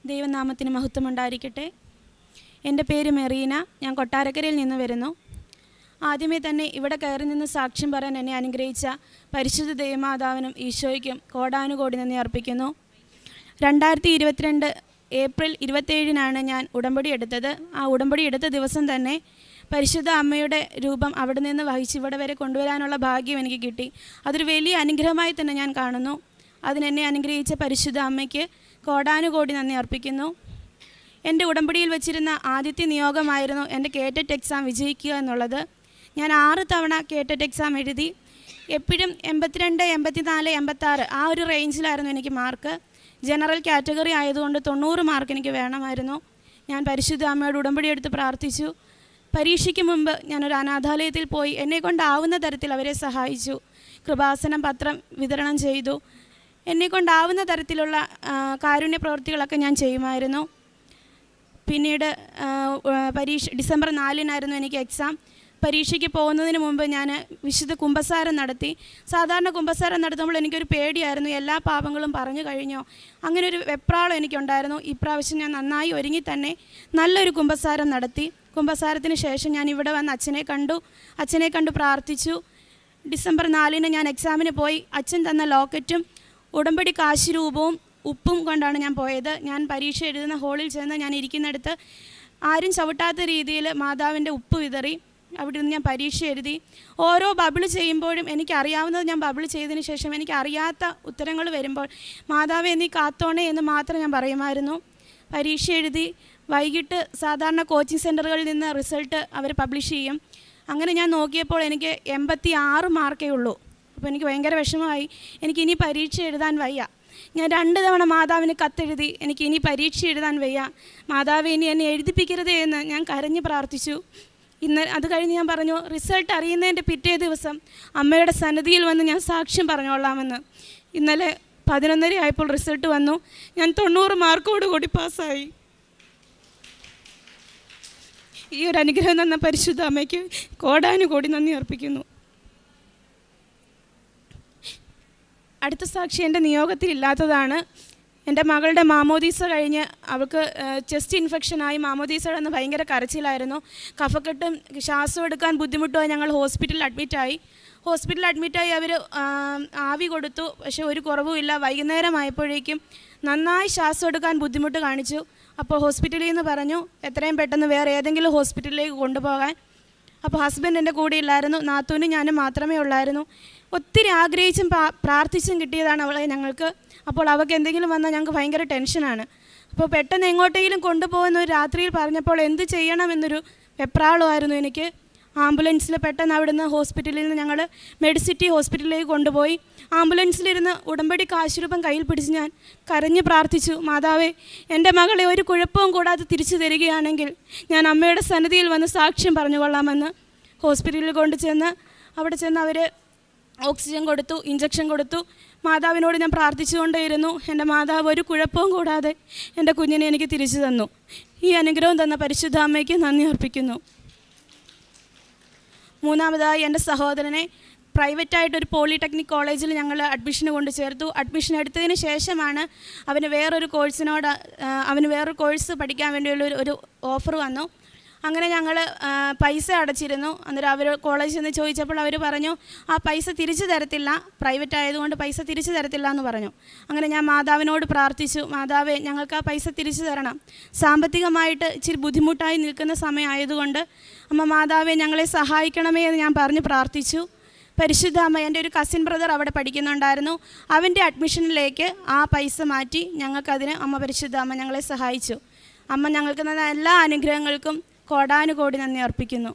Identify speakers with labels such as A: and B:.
A: ദൈവനാമത്തിന് മഹത്വമുണ്ടായിരിക്കട്ടെ. എൻ്റെ പേര് മെറീന. ഞാൻ കൊട്ടാരക്കരയിൽ നിന്ന് വരുന്നു. ആദ്യമേ തന്നെ ഇവിടെ കയറി നിന്ന് സാക്ഷ്യം പറയാൻ എന്നെ അനുഗ്രഹിച്ച പരിശുദ്ധ ദൈവമാതാവിനും ഈശോയ്ക്കും കോടാനുകോടി നന്ദി അർപ്പിക്കുന്നു. 2022 ഏപ്രിൽ 27 ഞാൻ ഉടമ്പടി എടുത്തത്. ആ ഉടമ്പടി എടുത്ത ദിവസം തന്നെ പരിശുദ്ധ അമ്മയുടെ രൂപം അവിടെ നിന്ന് വഹിച്ച് ഇവിടെ വരെ കൊണ്ടുവരാനുള്ള ഭാഗ്യം എനിക്ക് കിട്ടി. അതൊരു വലിയ അനുഗ്രഹമായി തന്നെ ഞാൻ കാണുന്നു. അതിനെന്നെ അനുഗ്രഹിച്ച പരിശുദ്ധ അമ്മയ്ക്ക് കോടാനുകോടി നന്ദി അർപ്പിക്കുന്നു. എൻ്റെ ഉടമ്പടിയിൽ വച്ചിരുന്ന ആദ്യത്തെ നിയോഗമായിരുന്നു എൻ്റെ കേറ്ററ്റ് എക്സാം വിജയിക്കുക എന്നുള്ളത്. ഞാൻ 6 തവണ കേറ്ററ്റ് എക്സാം എഴുതി. എപ്പോഴും 82, 84, 86 ആ ഒരു റേഞ്ചിലായിരുന്നു എനിക്ക് മാർക്ക്. ജനറൽ കാറ്റഗറി ആയതുകൊണ്ട് 90 മാർക്ക് എനിക്ക് വേണമായിരുന്നു. ഞാൻ പരിശുദ്ധ അമ്മയോട് ഉടമ്പടി എടുത്ത് പ്രാർത്ഥിച്ചു. പരീക്ഷയ്ക്ക് മുമ്പ് ഞാനൊരു അനാഥാലയത്തിൽ പോയി എന്നെക്കൊണ്ടാവുന്ന തരത്തിൽ അവരെ സഹായിച്ചു. കൃപാസനം പത്രം വിതരണം ചെയ്തു. എന്നെക്കൊണ്ടാവുന്ന തരത്തിലുള്ള കാരുണ്യ പ്രവൃത്തികളൊക്കെ ഞാൻ ചെയ്യുമായിരുന്നു. പിന്നീട് ഡിസംബർ 4 എനിക്ക് എക്സാം. പരീക്ഷയ്ക്ക് പോകുന്നതിന് മുമ്പ് ഞാൻ വിശുദ്ധ കുമ്പസാരം നടത്തി. സാധാരണ കുമ്പസാരം നടത്തുമ്പോൾ എനിക്കൊരു പേടിയായിരുന്നു, എല്ലാ പാപങ്ങളും പറഞ്ഞു കഴിഞ്ഞോ, അങ്ങനെ ഒരു വെപ്രാളം എനിക്കുണ്ടായിരുന്നു. ഇപ്രാവശ്യം ഞാൻ നന്നായി ഒരുങ്ങി തന്നെ നല്ലൊരു കുമ്പസാരം നടത്തി. കുമ്പസാരത്തിന് ശേഷം ഞാൻ ഇവിടെ വന്ന് അച്ഛനെ കണ്ടു പ്രാർത്ഥിച്ചു. ഡിസംബർ 4 ഞാൻ എക്സാമിന് പോയി. അച്ഛൻ തന്ന ലോക്കറ്റും ഉടമ്പടി കാശ് രൂപവും ഉപ്പും കൊണ്ടാണ് ഞാൻ പോയത്. ഞാൻ പരീക്ഷ എഴുതുന്ന ഹോളിൽ ചെന്ന് ഞാൻ ഇരിക്കുന്നിടത്ത് ആരും ചവിട്ടാത്ത രീതിയിൽ മാതാവിൻ്റെ ഉപ്പ് വിതറി. അവിടെ നിന്ന് ഞാൻ പരീക്ഷ എഴുതി. ഓരോ ബബിൾ ചെയ്യുമ്പോഴും എനിക്കറിയാവുന്നത് ഞാൻ ബബിൾ ചെയ്തതിന് ശേഷം എനിക്കറിയാത്ത ഉത്തരങ്ങൾ വരുമ്പോൾ മാതാവേ നീ കാത്തോണേ എന്ന് മാത്രം ഞാൻ പറയുമായിരുന്നു. പരീക്ഷ എഴുതി. വൈകിട്ട് സാധാരണ കോച്ചിങ് സെൻറ്ററുകളിൽ നിന്ന് റിസൾട്ട് അവർ പബ്ലിഷ് ചെയ്യും. അങ്ങനെ ഞാൻ നോക്കിയപ്പോൾ എനിക്ക് 86 മാർക്കേ ഉള്ളൂ. അപ്പോൾ എനിക്ക് ഭയങ്കര വിഷമമായി. എനിക്കിനി പരീക്ഷ എഴുതാൻ വയ്യ. ഞാൻ 2 തവണ മാതാവിന് കത്തെഴുതി. എനിക്കിനി പരീക്ഷ എഴുതാൻ വയ്യ, മാതാവ് ഇനി എന്നെ എഴുതിപ്പിക്കരുതേ എന്ന് ഞാൻ കരഞ്ഞ് പ്രാർത്ഥിച്ചു. അത് കഴിഞ്ഞ് ഞാൻ പറഞ്ഞു, റിസൾട്ട് അറിയുന്നതിൻ്റെ പിറ്റേ ദിവസം അമ്മയുടെ സന്നിധിയിൽ വന്ന് ഞാൻ സാക്ഷ്യം പറഞ്ഞോളാമെന്ന്. ഇന്നലെ 11:30 ആയപ്പോൾ റിസൾട്ട് വന്നു. ഞാൻ 90 മാർക്കോട് കൂടി പാസ്സായി. ഈ ഒരു അനുഗ്രഹം തന്ന പരിശുദ്ധ അമ്മയ്ക്ക് കോടാനുകോടി നന്ദി അർപ്പിക്കുന്നു. അടുത്ത സാക്ഷി എൻ്റെ നിയോഗത്തിലില്ലാത്തതാണ്. എൻ്റെ മകളുടെ മാമോദീസ കഴിഞ്ഞ് അവൾക്ക് ചെസ്റ്റ് ഇൻഫെക്ഷനായി മാമോദീസ എന്ന് ഭയങ്കര കരച്ചിലായിരുന്നു. കഫക്കെട്ടും ശ്വാസം എടുക്കാൻ ബുദ്ധിമുട്ടുമായി ഞങ്ങൾ ഹോസ്പിറ്റലിൽ അഡ്മിറ്റായി. അവർ ആവി കൊടുത്തു, പക്ഷേ ഒരു കുറവുമില്ല. വൈകുന്നേരം ആയപ്പോഴേക്കും നന്നായി ശ്വാസം എടുക്കാൻ ബുദ്ധിമുട്ട് കാണിച്ചു. അപ്പോൾ ഹോസ്പിറ്റലിൽ നിന്ന് പറഞ്ഞു എത്രയും പെട്ടെന്ന് വേറെ ഏതെങ്കിലും ഹോസ്പിറ്റലിലേക്ക് കൊണ്ടുപോകാൻ. അപ്പോൾ ഹസ്ബൻഡ് എൻ്റെ കൂടെ ഇല്ലായിരുന്നു, നാത്തൂനും ഞാനും മാത്രമേ ഉള്ളായിരുന്നു. ഒത്തിരി ആഗ്രഹിച്ചും പ്രാർത്ഥിച്ചും കിട്ടിയതാണ് അവളെ ഞങ്ങൾക്ക്. അപ്പോൾ അവൾക്ക് എന്തെങ്കിലും വന്നാൽ ഞങ്ങൾക്ക് ഭയങ്കര ടെൻഷനാണ്. അപ്പോൾ പെട്ടെന്ന് എങ്ങോട്ടെങ്കിലും കൊണ്ടുപോകുന്ന ഒരു രാത്രിയിൽ പറഞ്ഞപ്പോൾ എന്ത് ചെയ്യണമെന്നൊരു വെപ്രാളമായിരുന്നു എനിക്ക്. ആംബുലൻസിൽ പെട്ടെന്ന് അവിടുന്ന് ഹോസ്പിറ്റലിൽ നിന്ന് ഞങ്ങൾ മെഡിസിറ്റി ഹോസ്പിറ്റലിലേക്ക് കൊണ്ടുപോയി. ആംബുലൻസിലിരുന്ന് ഉടമ്പടി കാശുരൂപം കയ്യിൽ പിടിച്ച് ഞാൻ കരഞ്ഞ് പ്രാർത്ഥിച്ചു, മാതാവേ എൻ്റെ മകളെ ഒരു കുഴപ്പവും കൂടാതെ തിരിച്ചു തരികയാണെങ്കിൽ ഞാൻ അമ്മയുടെ സന്നിധിയിൽ വന്ന് സാക്ഷ്യം പറഞ്ഞുകൊള്ളാമെന്ന്. ഹോസ്പിറ്റലിൽ അവിടെ ചെന്ന് അവർ ഓക്സിജൻ കൊടുത്തു, ഇഞ്ചക്ഷൻ കൊടുത്തു. മാതാവിനോട് ഞാൻ പ്രാർത്ഥിച്ചുകൊണ്ടേയിരുന്നു. എൻ്റെ മാതാവ് ഒരു കുഴപ്പവും കൂടാതെ എൻ്റെ കുഞ്ഞിനെ എനിക്ക് തിരിച്ചു തന്നു. ഈ അനുഗ്രഹം തന്ന പരിശുദ്ധ അമ്മയ്ക്ക് നന്ദി അർപ്പിക്കുന്നു. മൂന്നാമതായി എൻ്റെ സഹോദരനെ പ്രൈവറ്റായിട്ടൊരു പോളിടെക്നിക് കോളേജിൽ ഞങ്ങൾ അഡ്മിഷന് കൊണ്ട് ചേർത്തു. അഡ്മിഷൻ എടുത്തതിന് ശേഷമാണ് അവന് വേറൊരു കോഴ്സ് പഠിക്കാൻ വേണ്ടിയുള്ള ഒരു ഓഫർ വന്നു. അങ്ങനെ ഞങ്ങൾ പൈസ അടച്ചിരുന്നു. അന്നേരം അവർ കോളേജിൽ നിന്ന് ചോദിച്ചപ്പോൾ അവർ പറഞ്ഞു ആ പൈസ തിരിച്ചു തരത്തില്ല, പ്രൈവറ്റ് ആയതുകൊണ്ട് പൈസ തിരിച്ചു തരത്തില്ല എന്ന് പറഞ്ഞു. അങ്ങനെ ഞാൻ മാതാവിനോട് പ്രാർത്ഥിച്ചു, മാതാവേ ഞങ്ങൾക്ക് ആ പൈസ തിരിച്ചു തരണം, സാമ്പത്തികമായിട്ട് ഇച്ചിരി ബുദ്ധിമുട്ടായി നിൽക്കുന്ന സമയമായതുകൊണ്ട് അമ്മ മാതാവേ ഞങ്ങളെ സഹായിക്കണമേ എന്ന് ഞാൻ പറഞ്ഞ് പ്രാർത്ഥിച്ചു. പരിശുദ്ധ അമ്മ, എൻ്റെ ഒരു കസിൻ ബ്രദർ അവിടെ പഠിക്കുന്നുണ്ടായിരുന്നു, അവൻ്റെ അഡ്മിഷനിലേക്ക് ആ പൈസ മാറ്റി ഞങ്ങൾക്കതിന് പരിശുദ്ധ അമ്മ ഞങ്ങളെ സഹായിച്ചു. അമ്മ ഞങ്ങൾക്ക് തന്ന എല്ലാ അനുഗ്രഹങ്ങൾക്കും കോടാനുകോടി നന്ദി അർപ്പിക്കുന്നു.